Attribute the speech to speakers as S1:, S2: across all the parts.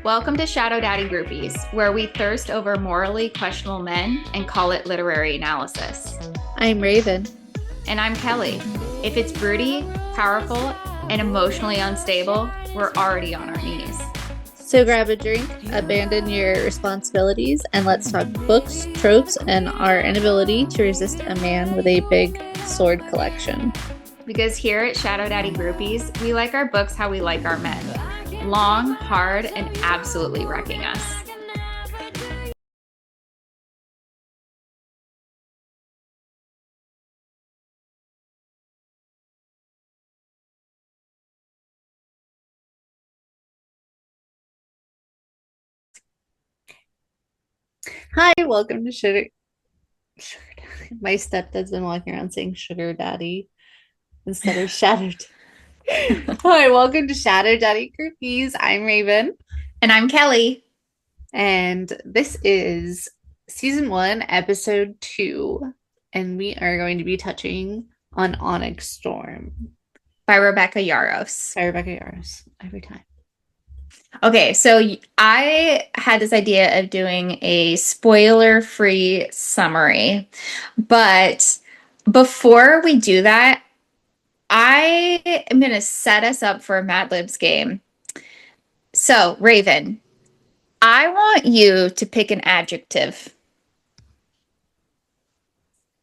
S1: Welcome to Shadow Daddy Groupies, where we thirst over morally questionable men and call it literary analysis.
S2: I'm Raven.
S1: And I'm Kellie. If it's broody, powerful, and emotionally unstable, we're already on our knees.
S2: So grab a drink, abandon your responsibilities, and let's talk books, tropes, and our inability to resist a man with a big sword collection.
S1: Because here at Shadow Daddy Groupies, we like our books how we like our men. Long, hard, and absolutely wrecking us.
S2: Hi, welcome to Sugar Daddy. My stepdad's been walking around saying Sugar Daddy instead of Shadow Daddy. Hi, welcome to Shadow Daddy Groupies. I'm Raven.
S1: And I'm Kellie.
S2: And this is season 1, episode 2. And we are going to be touching on Onyx Storm
S1: By Rebecca Yarros.
S2: by Rebecca Yarros every time.
S1: Okay, so I had this idea of doing a spoiler-free summary, but before we do that, I am going to set us up for a Mad Libs game. So, Raven, I want you to pick an adjective.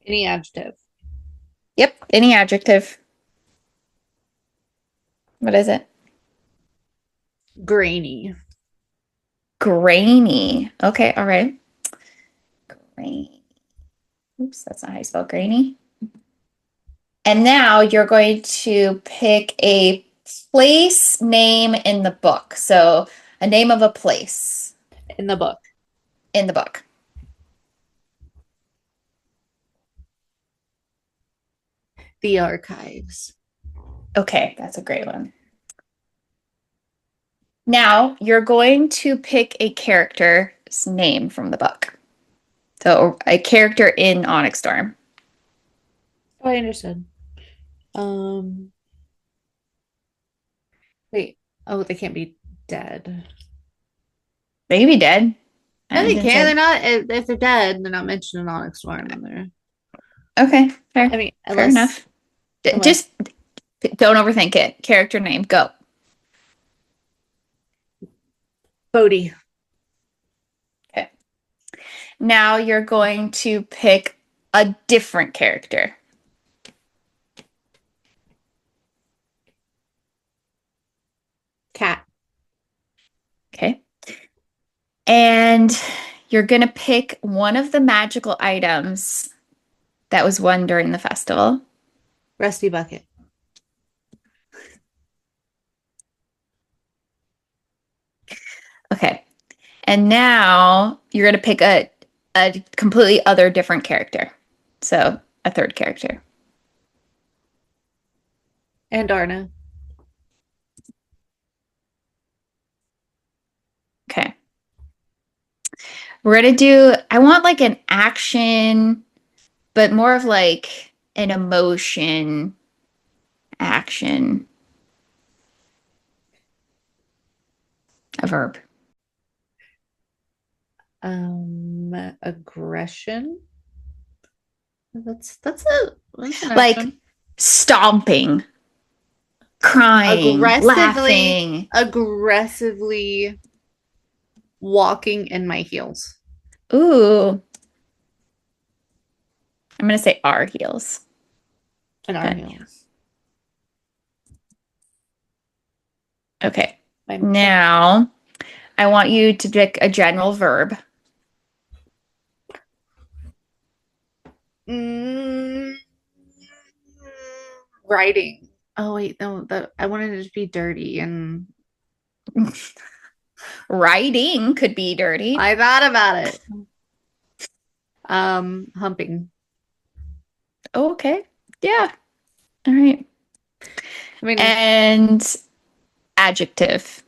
S2: Any adjective.
S1: Yep, any adjective. What is it?
S2: Grainy.
S1: Grainy. Okay, all right. Grainy. Oops, that's not how you spell grainy. And now you're going to pick a place name in the book. So a name of a place
S2: In the book.
S1: in the book.
S2: The Archives.
S1: Okay, that's a great one. Now you're going to pick a character's name from the book. So a character in Onyx Storm.
S2: Oh, I understood. Wait. Oh, they can't be dead.
S1: They could be dead.
S2: No, they
S1: didn't
S2: can't.
S1: say-
S2: They're not. If they're dead, they're not mentioned in Onyx Storm. They're,
S1: Okay, fair.
S2: I mean,
S1: Fair enough. Just don't overthink it. Character name, go.
S2: Bodhi.
S1: Okay. Now you're going to pick a different character.
S2: Cat.
S1: Okay. And you're going to pick one of the magical items that was won during the festival.
S2: Rusty Bucket.
S1: Okay. And now you're going to pick a completely other different character. So a third character.
S2: And Darna.
S1: Okay. We're going to do, I want like an action, but more of like an emotion action. A verb.
S2: Aggression. That's an
S1: Like
S2: action.
S1: stomping, crying, laughing.
S2: Aggressively walking in my heels.
S1: Ooh. I'm going to say our heels.
S2: In our
S1: But,
S2: heels.
S1: Okay. Now I want you to pick a general verb.
S2: Writing. Oh wait, no, I wanted it to be dirty and
S1: Riding could be dirty.
S2: I thought about it. Humping.
S1: Okay. Yeah. All right.
S2: I mean,
S1: And adjective.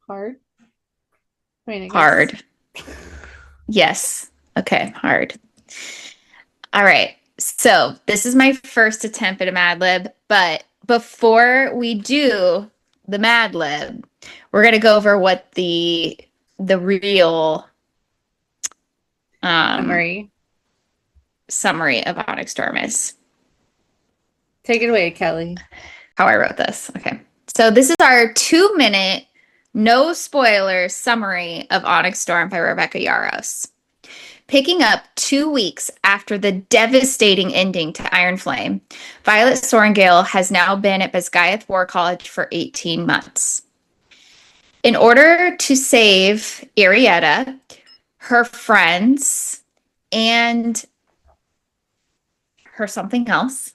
S2: Hard. I mean, I guess.
S1: Hard. Yes. Okay. Hard. All right. So this is my first attempt at a Mad Lib, but before we do the Mad Lib, we're gonna go over what the real um,
S2: Summary.
S1: summary of Onyx Storm is.
S2: Take it away, Kelly.
S1: How I wrote this. Okay. So this is our 2 minute, no spoiler summary of Onyx Storm by Rebecca Yarros. Picking up 2 weeks after the devastating ending to Iron Flame, Violet Sorrengail has now been at Bisgayeth War College for 18 months. In order to save Arietta, her friends, and her something else,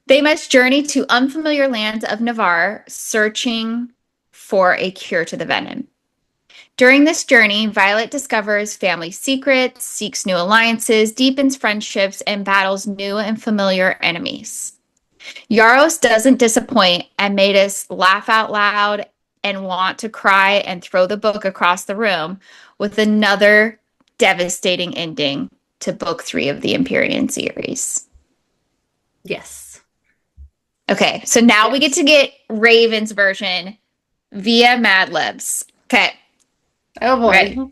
S1: they must journey to unfamiliar lands of Navarre, searching for a cure to the venom. During this journey, Violet discovers family secrets, seeks new alliances, deepens friendships, and battles new and familiar enemies. Yaros doesn't disappoint and made us laugh out loud and want to cry and throw the book across the room with another devastating ending to book 3 of the Empyrean series.
S2: Yes.
S1: Okay, so now we get
S2: Yes.
S1: to get Raven's version via Mad Libs. Okay,
S2: Oh boy.
S1: ready?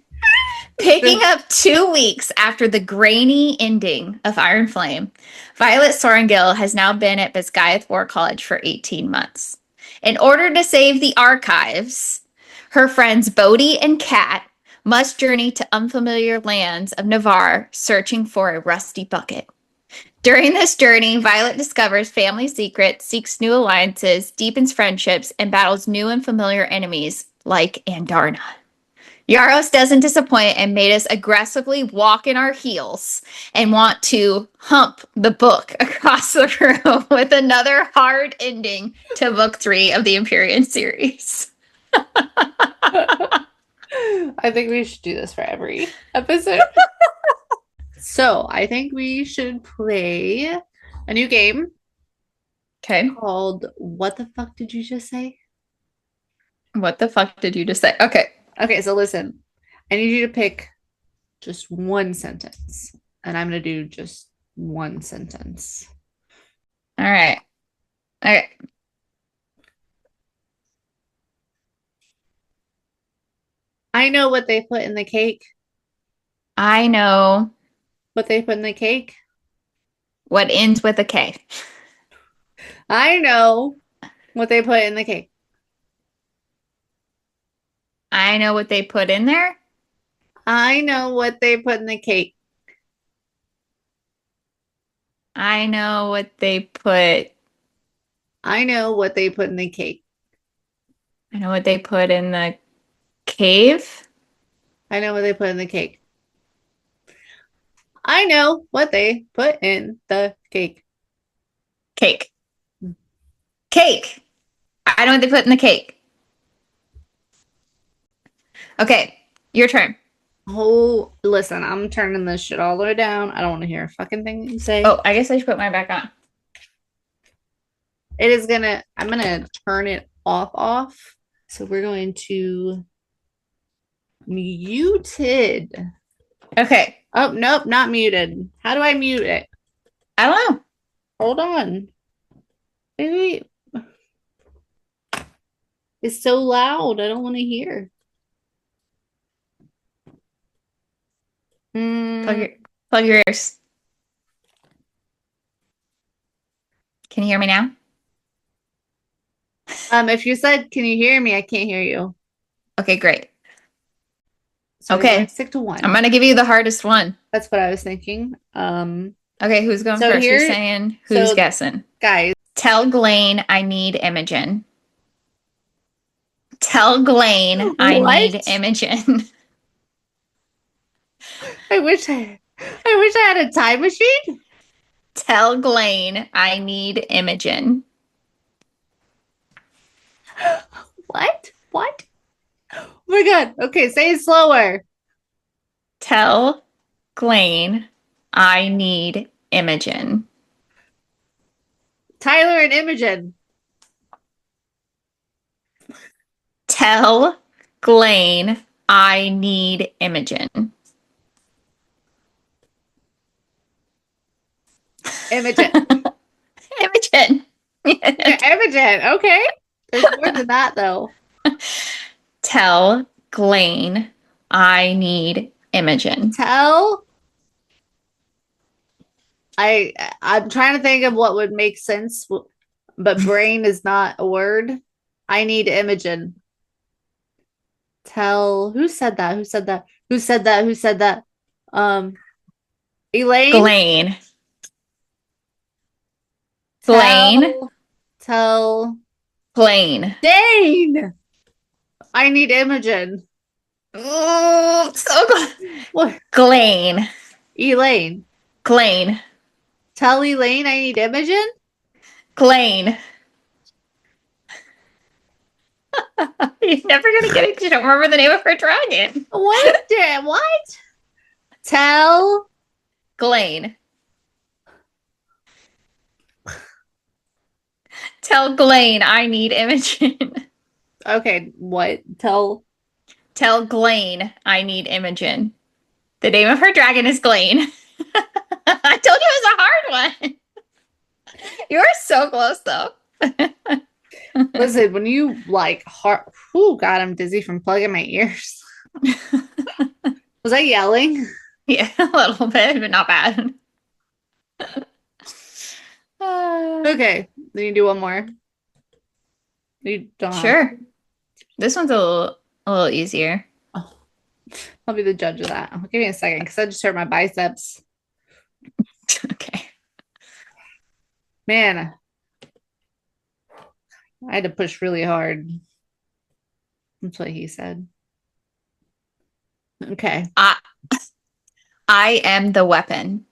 S1: Picking up 2 weeks after the grainy ending of Iron Flame, Violet Sorrengail has now been at Bisgayeth War College for 18 months. In order to save the archives, her friends Bodhi and Kat must journey to unfamiliar lands of Navarre searching for a rusty bucket. During this journey, Violet discovers family secrets, seeks new alliances, deepens friendships, and battles new and familiar enemies like Andarna. Yaros doesn't disappoint and made us aggressively walk in our heels and want to hump the book across the room with another hard ending to book 3 of the Empyrean series.
S2: I think we should do this for every episode. So I think we should play a new game
S1: Okay.
S2: called What the fuck did you just say?
S1: What the fuck did you just say? Okay.
S2: Okay, so listen. I need you to pick just one sentence, and I'm gonna do just one sentence.
S1: All right. Okay.
S2: I know what they put in the cake.
S1: I know
S2: What they put in the cake.
S1: what ends with a K.
S2: I know what they put in the cake.
S1: I know what they put in there.
S2: I know what they put in the cake.
S1: I know what they put.
S2: I know what they put in the cake.
S1: I know what they put in the cave.
S2: I know what they put in the cake. I know what they put in the cake.
S1: Cake. Cake. I know what they put in the cake. Okay, your turn.
S2: Oh, listen, I'm turning this shit all the way down. I don't want to hear a fucking thing that you say.
S1: Oh, I guess I should put mine back on.
S2: I'm gonna turn it off. So we're going to muted.
S1: Okay,
S2: Oh, nope, not muted. How do I mute it?
S1: I don't know.
S2: Hold on. Wait, wait. It's so loud. I don't want to hear.
S1: Plug
S2: Mm,
S1: your plug your ears. Can you hear me now?
S2: if you said, can you hear me? I can't hear you.
S1: Okay, great.
S2: So we're going
S1: Okay,
S2: to stick to
S1: I'm
S2: one.
S1: gonna give you the hardest one.
S2: That's what I was thinking.
S1: Okay, who's going
S2: So
S1: first? Who's
S2: here,
S1: saying? Who's
S2: so
S1: guessing?
S2: guys,
S1: Tell Glane I need Imogen. Tell Glane I need
S2: what?
S1: Imogen.
S2: I wish I had a time machine.
S1: Tell Glane I need Imogen.
S2: What? What? Oh my God. Okay, say it slower.
S1: Tell Glane I need Imogen.
S2: Tyler and Imogen.
S1: Tell Glane I need Imogen.
S2: Imogen.
S1: Imogen.
S2: Imogen. Okay. There's more than that though.
S1: Tell Glane I need Imogen.
S2: Tell. I I'm trying to think of what would make sense, but brain is not a word. I need Imogen. Tell who said that? Who said that? Who said that? Who said that? Um, Elaine.
S1: Glane. Glane.
S2: Tell. Tell.
S1: Glane.
S2: Dane. I need Imogen.
S1: Oh, so good.
S2: What?
S1: Glane.
S2: Elaine.
S1: Glane.
S2: Tell Elaine I need Imogen.
S1: Glane. You're never gonna get it because you don't remember the name of her dragon.
S2: What? Tell.
S1: Glane. Tell Glane I need Imogen.
S2: Okay, what? Tell.
S1: Tell Glane I need Imogen. The name of her dragon is Glane. I told you it was a hard one. You are so close though.
S2: Listen, when you like heart, oh God, I'm dizzy from plugging my ears. Was I yelling?
S1: Yeah, a little bit, but not bad. Uh,
S2: Okay, then you do one more. You don't have.
S1: sure. This one's a little easier.
S2: Oh, I'll be the judge of that. Give me a second because I just hurt my biceps.
S1: Okay.
S2: Man, I had to push really hard. That's what he said. Okay.
S1: I I am the weapon.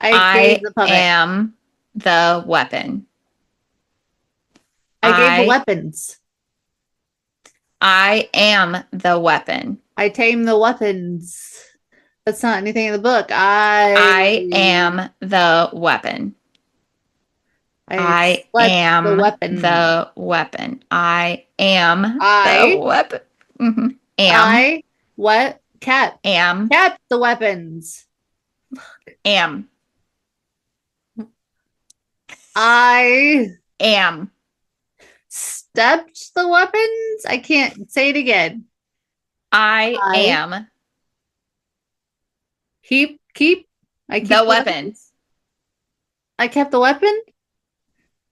S2: I gave
S1: I
S2: the puppet.
S1: am the weapon.
S2: I gave the
S1: I
S2: weapons.
S1: I am the weapon.
S2: I tame the weapons. That's not anything in the book.
S1: I am the weapon.
S2: I
S1: I
S2: slept the
S1: am
S2: weapon.
S1: the weapon. I am the
S2: I
S1: weapon. Am,
S2: I what
S1: am,
S2: kept the weapons.
S1: am,
S2: I
S1: am.
S2: stepped the weapons. I can't say it again.
S1: I
S2: I
S1: am
S2: keep. I keep
S1: the
S2: the
S1: weapon.
S2: weapons. I kept the weapon.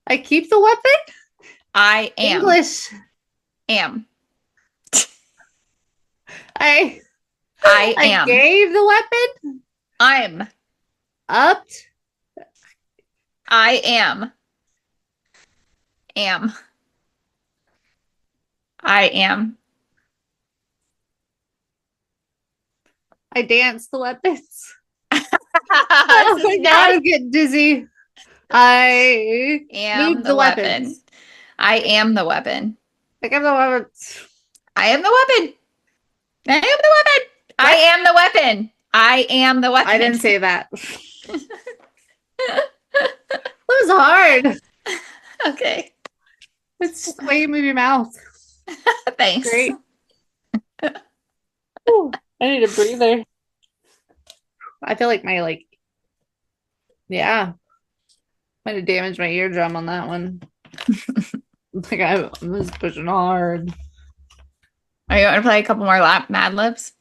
S2: I keep the weapon.
S1: I am,
S2: English.
S1: am.
S2: I
S1: I
S2: I
S1: am.
S2: gave the weapon.
S1: I'm.
S2: Upped.
S1: I am. Am. I am.
S2: I danced the weapons.
S1: This
S2: Oh my
S1: is
S2: God,
S1: not
S2: I'm getting dizzy. I
S1: am
S2: moved
S1: the
S2: the
S1: weapon.
S2: weapons.
S1: I am the weapon.
S2: I kept the weapons.
S1: I am the weapon. I am the weapon. I
S2: What?
S1: am the weapon. I am the
S2: I
S1: weapon.
S2: didn't say that. It was hard.
S1: Okay.
S2: It's just the way you move your mouth.
S1: Thanks.
S2: Great. Ooh, I need a breather. I feel like yeah, might have damaged my eardrum on that one. Like I was pushing hard.
S1: Are you want to play a couple more Mad Libs?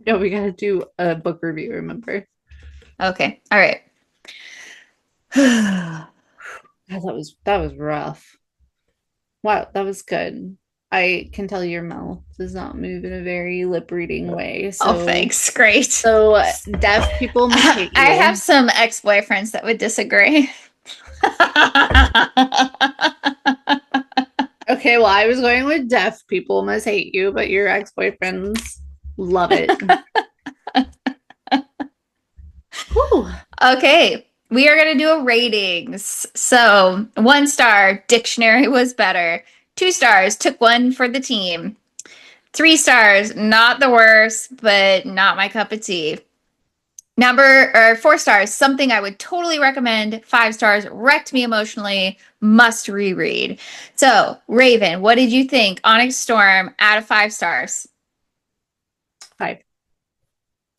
S2: No, we gotta do a book review, remember?
S1: Okay. All right.
S2: God, that was rough. Wow, that was good. I can tell your mouth does not move in a very lip reading way.
S1: Oh,
S2: So,
S1: thanks. Great.
S2: so deaf people must hate
S1: I have
S2: you.
S1: some ex-boyfriends that would disagree.
S2: Okay, well, I was going with deaf people must hate you, but your ex-boyfriends love it. Whew.
S1: Okay, we are going to do a ratings. So, 1 star, dictionary was better. 2 stars, took one for the team. 3 stars, not the worst, but not my cup of tea. 4 stars, something I would totally recommend. 5 stars, wrecked me emotionally, must reread. So, Raven, what did you think? Onyx Storm out of 5 stars.
S2: 5.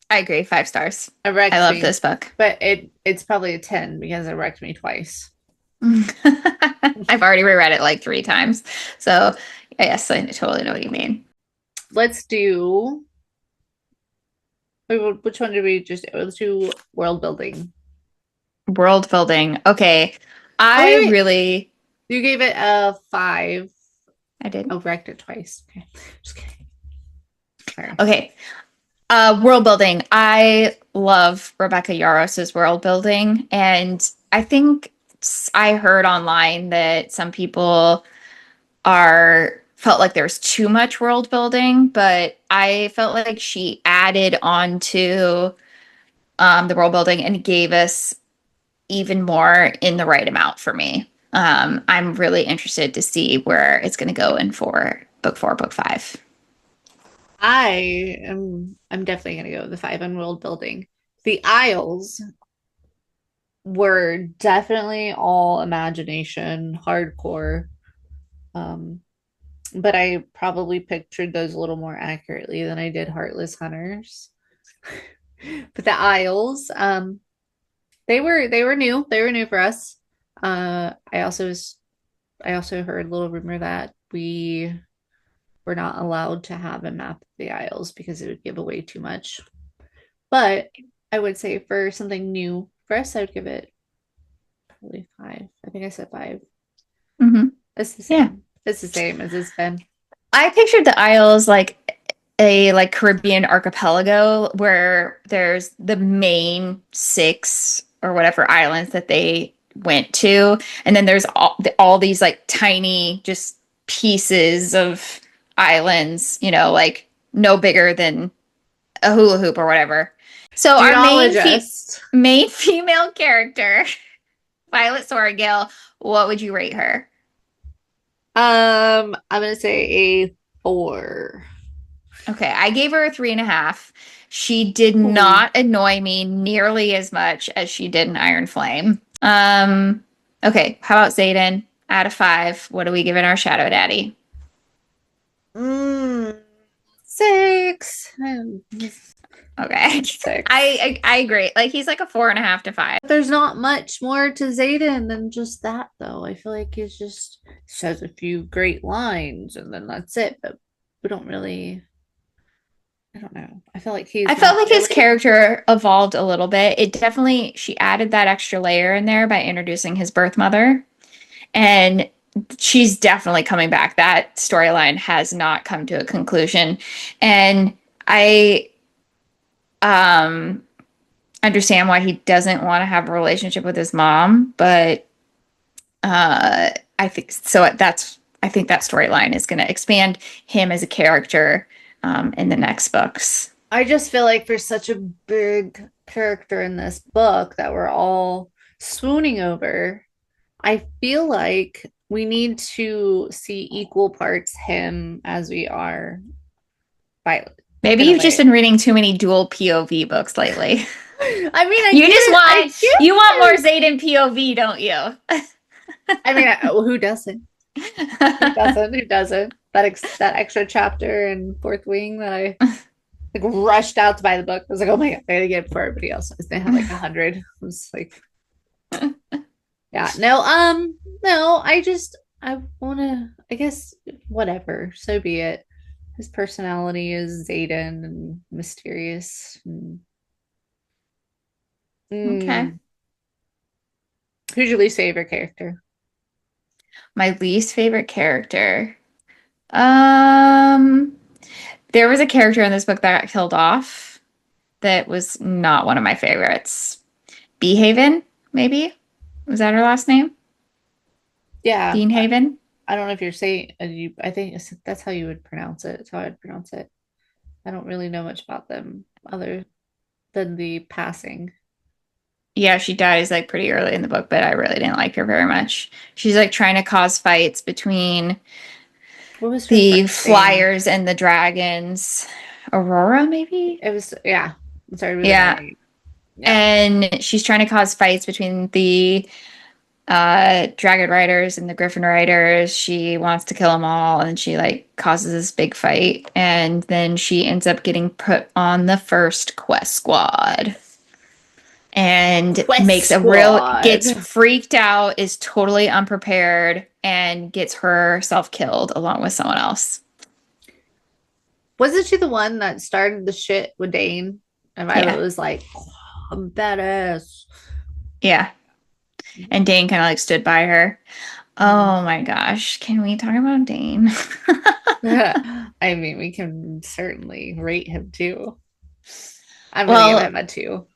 S1: I agree. 5 stars.
S2: It
S1: I
S2: wrecked
S1: love
S2: me,
S1: this book.
S2: but it's probably a 10 because it wrecked me twice.
S1: I've already reread it like 3 times. So, yes, I totally know what you mean.
S2: Let's do. Which one did we just do? Let's do world building.
S1: World building. Okay.
S2: Oh,
S1: I
S2: wait, wait.
S1: really,
S2: You gave it a 5.
S1: I did.
S2: Oh, wrecked it twice. Okay. Just kidding. Sorry.
S1: Okay. World building. I love Rebecca Yaros's world building. And I think I heard online that some people are felt like there's too much world building, but I felt like she added on to the world building and gave us even more in the right amount for me. I'm really interested to see where it's going to go in for book 4, book 5.
S2: I'm definitely gonna go with the 5 on world building. The Isles were definitely all imagination, hardcore. Um, but I probably pictured those a little more accurately than I did Heartless Hunters. But the Isles, they were new. They were new for us. I also heard a little rumor that we were not allowed to have a map of the Isles because it would give away too much. But I would say for something new for us, I would give it probably 5. I think I said 5.
S1: Hmm.
S2: It's the
S1: Yeah.
S2: same. It's the same as it's been.
S1: I pictured the Isles like a like Caribbean archipelago where there's the main 6 or whatever islands that they went to, and then there's all these like tiny just pieces of islands, like no bigger than a hula hoop or whatever. So our
S2: Geologist.
S1: main female character, Violet Sorrigale, what would you rate her?
S2: I'm gonna say a 4.
S1: Okay, I gave her a 3.5. She did
S2: Ooh.
S1: not annoy me nearly as much as she did in Iron Flame. Okay, how about Zayden? Out of 5, what are we giving our Shadow Daddy?
S2: Mm, 6.
S1: Okay,
S2: 6.
S1: I agree. Like he's like a 4.5 to 5.
S2: There's not much more to Zayden than just that, though. I feel like he's just says a few great lines and then that's it. But we don't really. I don't know. I feel like
S1: I
S2: he's
S1: felt
S2: not
S1: like his
S2: really.
S1: character evolved a little bit. It definitely, she added that extra layer in there by introducing his birth mother. And she's definitely coming back. That storyline has not come to a conclusion. And I um understand why he doesn't want to have a relationship with his mom, but I think so I think that storyline is going to expand him as a character in the next books.
S2: I just feel like for such a big character in this book that we're all swooning over, I feel like we need to see equal parts him as we are Violet
S1: Maybe
S2: in a
S1: you've just
S2: way.
S1: been reading too many dual POV books lately.
S2: I mean, I
S1: You
S2: get
S1: just
S2: it. I
S1: want
S2: get
S1: you want more
S2: it.
S1: Zayden POV, don't you?
S2: I mean, who doesn't? Who doesn't? Who doesn't? That extra chapter in Fourth Wing that I like rushed out to buy the book. I was like, oh my god, I gotta get it before everybody else. They had like 100. I was like, yeah, no, no. I wanna. I guess whatever. So be it. His personality is Zayden and mysterious.
S1: Okay.
S2: Mm. Who's your least favorite character?
S1: My least favorite character. Um, there was a character in this book that got killed off that was not one of my favorites. Behaven, maybe? Was that her last name?
S2: Yeah,
S1: Beanhaven?
S2: I don't know if you're saying you. I think that's how you would pronounce it. That's how I'd pronounce it. I don't really know much about them other than the passing.
S1: Yeah, she dies like pretty early in the book, but I really didn't like her very much. She's like trying to cause fights between
S2: What was her
S1: the
S2: first name?
S1: flyers and the dragons. Aurora, maybe?
S2: It was yeah. It started with an
S1: Yeah.
S2: A. Yeah.
S1: And she's trying to cause fights between the dragon riders and the griffin riders. She wants to kill them all, and she like causes this big fight, and then she ends up getting put on the first quest squad and
S2: Quest
S1: makes a real gets
S2: Squad.
S1: freaked out, is totally unprepared, and gets herself killed along with someone else.
S2: Wasn't she the one that started the shit with Dane? And Violet
S1: Yeah,
S2: was like, "Oh, I'm badass."
S1: yeah. And Dane kind of like stood by her.
S2: Mhm.
S1: Oh my gosh, can we talk about Dane?
S2: I mean, we can certainly rate him too. I'm gonna give
S1: Well,
S2: him a two.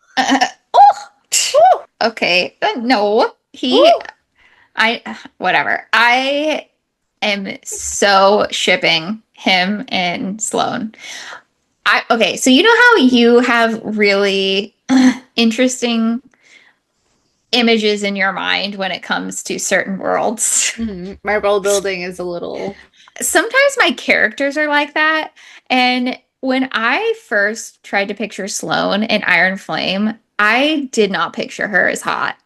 S1: oh,
S2: Woo!
S1: okay. No,
S2: Woo!
S1: whatever. I am so shipping him and Sloane. Okay, so you know how you have really interesting images in your mind when it comes to certain worlds.
S2: My world building is a little.
S1: Sometimes my characters are like that. And when I first tried to picture Sloane in Iron Flame, I did not picture her as hot.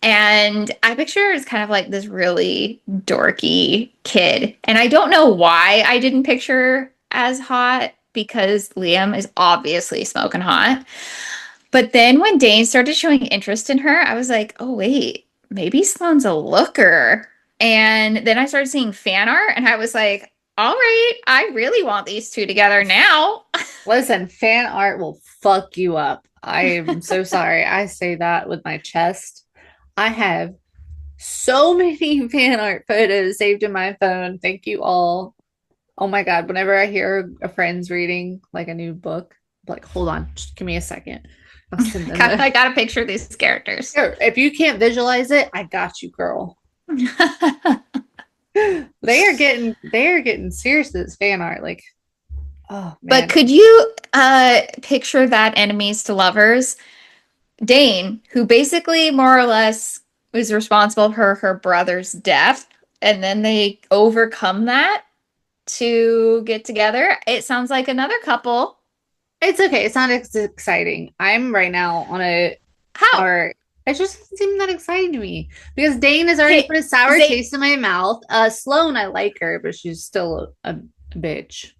S1: And I picture her as kind of like this really dorky kid. And I don't know why I didn't picture her as hot because Liam is obviously smoking hot. But then when Dane started showing interest in her, I was like, oh, wait, maybe Sloane's a looker. And then I started seeing fan art and I was like, all right, I really want these two together now.
S2: Listen, fan art will fuck you up. I am so sorry. I say that with my chest. I have so many fan art photos saved in my phone. Thank you all. Oh my God. Whenever I hear a friend's reading like a new book, I'm like, hold on, just give me a second. I'll send them the.
S1: I got to picture these characters.
S2: Here, if you can't visualize it, I got you, girl. They are getting serious with this fan art. Like, oh
S1: But
S2: man.
S1: could you picture that enemies to lovers? Dane, who basically more or less was responsible for her brother's death, and then they overcome that to get together. It sounds like another couple.
S2: It's okay. It's not as exciting. I'm right now on a
S1: How?
S2: art. It just doesn't seem that exciting to me because Dane has already
S1: Okay,
S2: put a sour
S1: they
S2: taste in my mouth. Sloane, I like her, but she's still a bitch.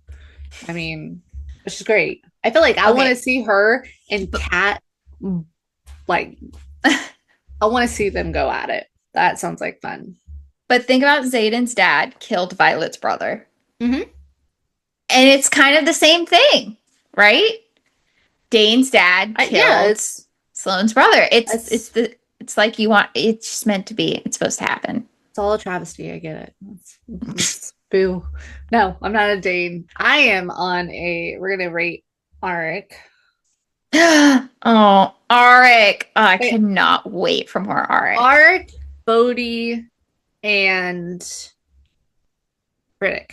S2: I mean, she's great. I feel like I want to
S1: okay.
S2: see her and
S1: But,
S2: Kat, like, I want to see them go at it. That sounds like fun.
S1: but think about Zayden's dad killed Violet's brother.
S2: Hmm.
S1: And it's kind of the same thing, right? Dane's dad
S2: Yeah,
S1: killed Sloane's brother.
S2: it's
S1: It's like you want it's just meant to be. It's supposed to happen.
S2: it's all a travesty. I get it. Boo. No, I'm not a Dane. I am on a. We're gonna rate Arik.
S1: Oh, Arik. Oh, I
S2: Wait,
S1: cannot wait for more Arik.
S2: Arik, Bodhi, and Riddick.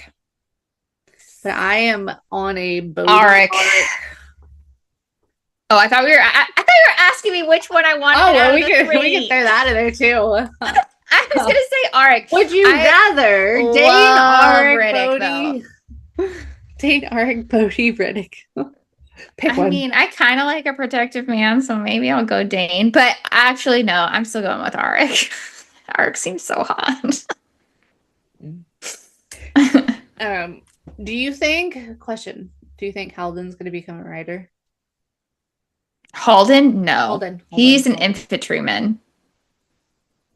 S2: But I am on a Bodhi
S1: Arik.
S2: Arik.
S1: Oh, I thought you were asking me which one I wanted
S2: Oh well,
S1: out of
S2: we
S1: the
S2: can we can
S1: three.
S2: throw that in there too.
S1: I was gonna say Arik.
S2: Would you
S1: I
S2: rather Dane
S1: love
S2: Arik
S1: Riddick though.
S2: Bodhi? Dane Arik Bodhi Riddick. Pick
S1: I
S2: one.
S1: mean, I kind of like a protective man, so maybe I'll go Dane. But actually, no, I'm still going with Arik. Arik seems so hot.
S2: Um, do you think, question, do you think Halden's going to become a writer?
S1: Halden, no.
S2: Halden, Halden,
S1: He's an
S2: Halden.
S1: infantryman.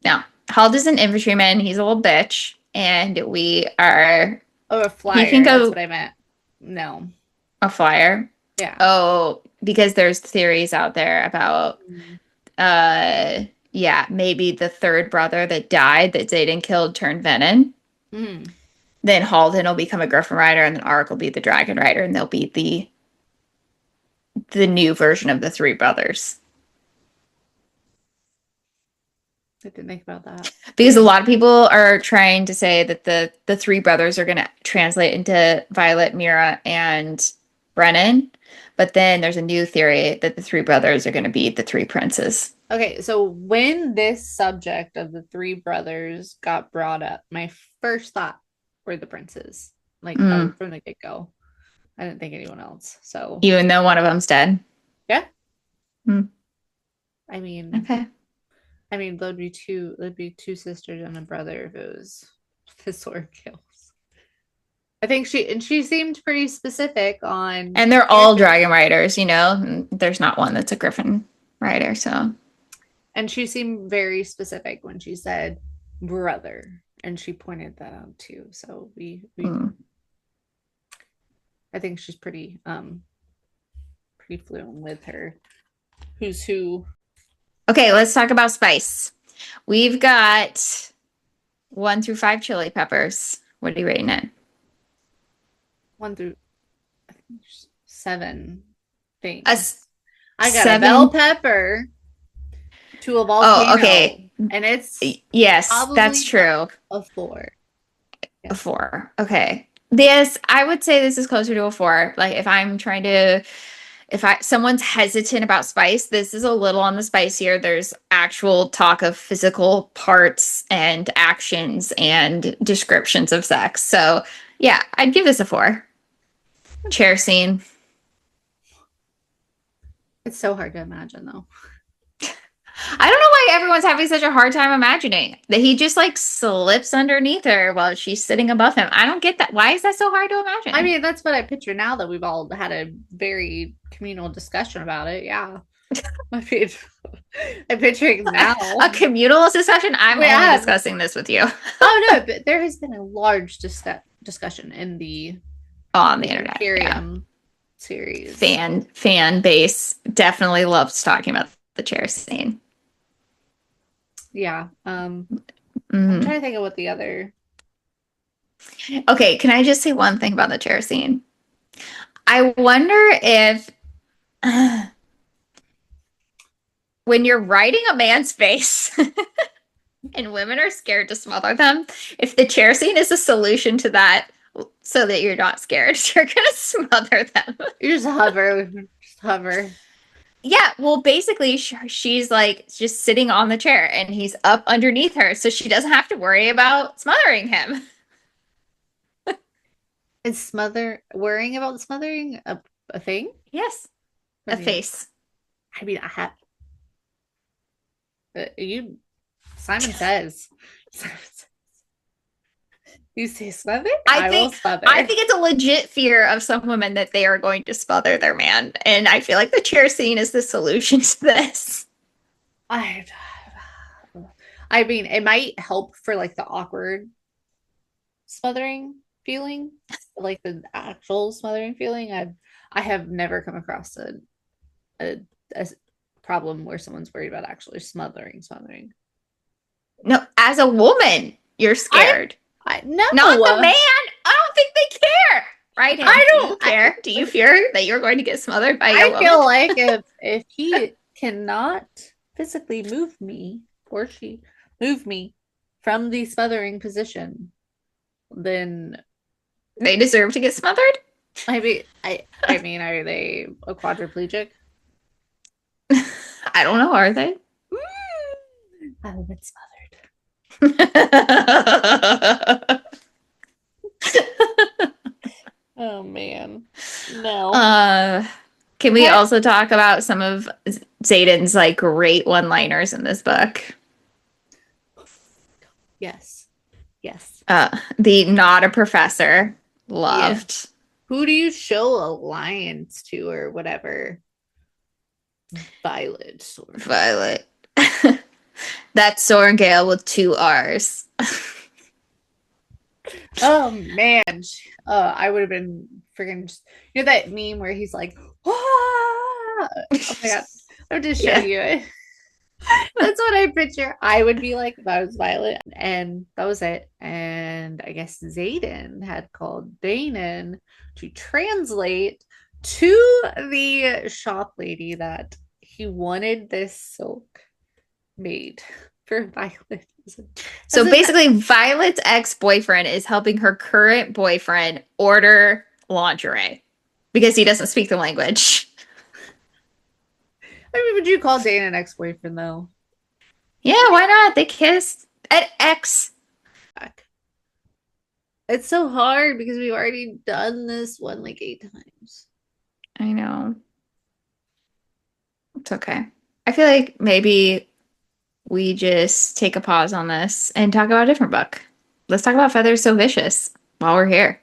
S1: No, Halden's an infantryman. He's a little bitch. And we are,
S2: Oh, a
S1: he can
S2: flyer. That's
S1: go
S2: what I meant. No.
S1: a flyer.
S2: Yeah.
S1: Oh, because there's theories out there about,
S2: Mm.
S1: yeah, maybe the third brother that died that Zayden killed turned venom.
S2: Mm.
S1: Then Halden will become a Griffin Rider, and then Arik will be the Dragon Rider, and they'll be the new version of the three brothers.
S2: I didn't think about that.
S1: Because a lot of people are trying to say that the three brothers are going to translate into Violet, Mira, and Brennan. But then there's a new theory that the three brothers are going to be the three princes.
S2: Okay, so when this subject of the three brothers got brought up, my first thought were the princes, like
S1: Mm.
S2: from the get-go. I didn't think anyone else. So,
S1: Even though one of them's dead.
S2: yeah,
S1: Mm.
S2: I mean,
S1: Okay.
S2: I mean, there'd be two sisters and a brother if it was the sword kills. I think she seemed pretty specific on
S1: And they're all
S2: characters.
S1: dragon riders, you know? And there's not one that's a griffin rider, so.
S2: And she seemed very specific when she said brother. And she pointed that out too. So we
S1: Mm.
S2: I think she's pretty fluent with her who's who.
S1: Okay, let's talk about spice. We've got 1 through 5 chili peppers. What are you rating it?
S2: One through I think seven
S1: A
S2: things. I got a bell
S1: seven.
S2: pepper to a
S1: Oh,
S2: volcano,
S1: okay.
S2: and it's
S1: Yes, that's
S2: probably
S1: true.
S2: a four.
S1: A
S2: Yes.
S1: 4. Okay. This, I would say this is closer to a 4. Like if I'm trying to, if I someone's hesitant about spice, this is a little on the spicier. There's actual talk of physical parts and actions and descriptions of sex. So yeah, I'd give this a 4. Chair scene.
S2: It's so hard to imagine though.
S1: I don't know why everyone's having such a hard time imagining that he just like slips underneath her while she's sitting above him. I don't get that. Why is that so hard to
S2: I
S1: imagine?
S2: mean, that's what I picture now that we've all had a very communal discussion about it. Yeah. I mean, I'm picturing now.
S1: A communal discussion? I'm
S2: We
S1: only
S2: have.
S1: discussing this with you
S2: Oh no, but there has been a large discussion in
S1: on the
S2: the
S1: internet. Yeah.
S2: Imperium series.
S1: Fan base definitely loves talking about the chair scene.
S2: Yeah. I'm
S1: Mhm.
S2: trying to think of what the other.
S1: Okay, can I just say one thing about the chair scene? I wonder if when you're writing a man's face and women are scared to smother them, if the chair scene is a solution to that so that you're not scared, you're gonna smother them.
S2: You just hover.
S1: Yeah, well, basically, she's like just sitting on the chair and he's up underneath her, so she doesn't have to worry about smothering him.
S2: Is worrying about smothering a thing?
S1: Yes,
S2: I
S1: a
S2: mean,
S1: face.
S2: I have you. Simon says. You say smother,
S1: I
S2: I will
S1: think I
S2: smother.
S1: think it's a legit fear of some women that they are going to smother their man, and I feel like the chair scene is the solution to this.
S2: I I mean, it might help for like the awkward smothering feeling, like the actual smothering feeling. I have never come across a, a problem where someone's worried about actually smothering.
S1: No, as a woman, you're
S2: I
S1: scared,
S2: I no,
S1: not the man. I don't think they care. Right, him?
S2: I
S1: Do
S2: don't.
S1: you care? Do you fear that you're going to get smothered by your
S2: I
S1: woman?
S2: feel like if he cannot physically move me or she move me from the smothering position, then
S1: They deserve to get smothered.
S2: I mean, are they a quadriplegic?
S1: I don't know. Are they?
S2: I will get smothered. Oh man. No.
S1: uh, can we
S2: What?
S1: also talk about some of Zayden's like great one-liners in this book?
S2: Yes. Yes.
S1: The not a professor
S2: Yeah.
S1: loved
S2: Who do you show alliance to or whatever? Violet or
S1: Violet. That's Sorengale with 2 R's.
S2: oh man. I would have been freaking you know that meme where he's like, ah! Oh my god. I would just show
S1: Yeah.
S2: you it. That's what I picture I would be like if I was Violet. And that was it. And I guess Zayden had called Danon to translate to the shop lady that he wanted this silk made for Violet. As
S1: So
S2: a,
S1: basically, Violet's ex-boyfriend is helping her current boyfriend order lingerie because he doesn't speak the language.
S2: I mean, would you call Dane an ex-boyfriend though?
S1: Yeah, why not? They kissed at X.
S2: Fuck. It's so hard because we've already done this one like 8 times.
S1: I know. It's okay. I feel like maybe. we just take a pause on this and talk about a different book. Let's talk about Feathers So Vicious while we're here.